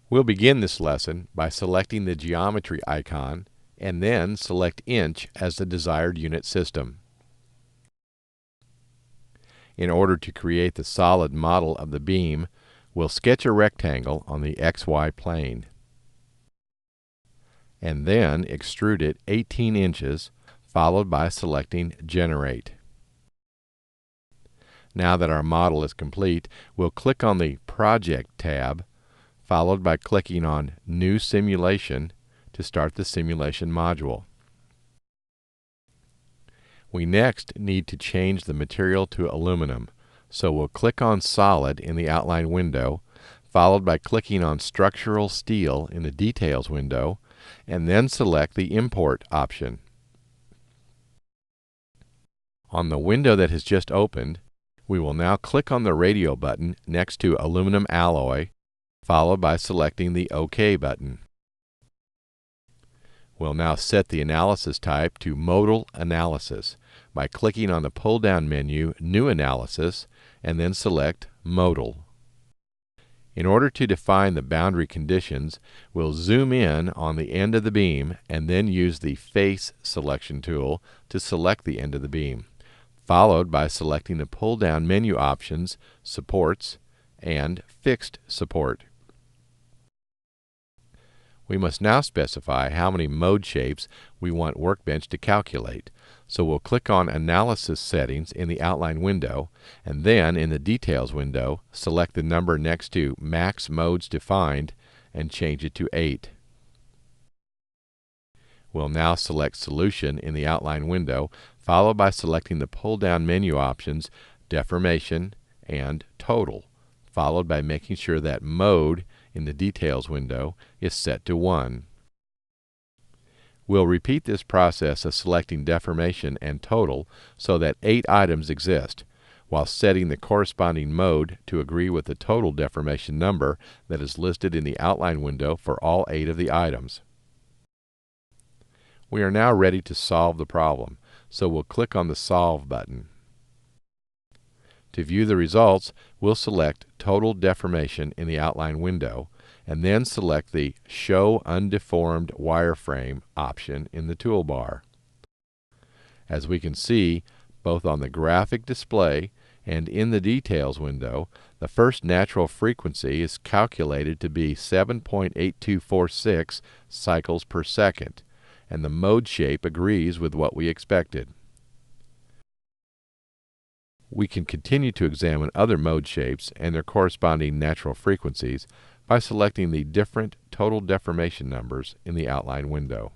We'll begin this lesson by selecting the geometry icon and then select inch as the desired unit system. In order to create the solid model of the beam, we'll sketch a rectangle on the XY plane and then extrude it 18 inches, followed by selecting Generate. Now that our model is complete, we'll click on the Project tab, followed by clicking on New Simulation to start the simulation module. We next need to change the material to aluminum, so we'll click on Solid in the outline window, followed by clicking on Structural Steel in the Details window, and then select the Import option. On the window that has just opened, we will now click on the radio button next to Aluminum Alloy, followed by selecting the OK button. We'll now set the analysis type to Modal Analysis by clicking on the pull-down menu New Analysis and then select Modal. In order to define the boundary conditions, we'll zoom in on the end of the beam and then use the Face selection tool to select the end of the beam, followed by selecting the pull-down menu options Supports and Fixed Support. We must now specify how many mode shapes we want Workbench to calculate, so we'll click on Analysis Settings in the outline window, and then in the Details window, select the number next to Max Modes Defined and change it to 8. We'll now select Solution in the outline window, followed by selecting the pull-down menu options Deformation and Total, followed by making sure that Mode in the Details window is set to 1. We'll repeat this process of selecting Deformation and Total so that 8 items exist, while setting the corresponding mode to agree with the total deformation number that is listed in the outline window for all 8 of the items. We are now ready to solve the problem, so we'll click on the Solve button. To view the results, we'll select Total Deformation in the outline window and then select the Show Undeformed Wireframe option in the toolbar. As we can see, both on the graphic display and in the Details window, the first natural frequency is calculated to be 7.8246 cycles per second, and the mode shape agrees with what we expected. We can continue to examine other mode shapes and their corresponding natural frequencies by selecting the different total deformation numbers in the outline window.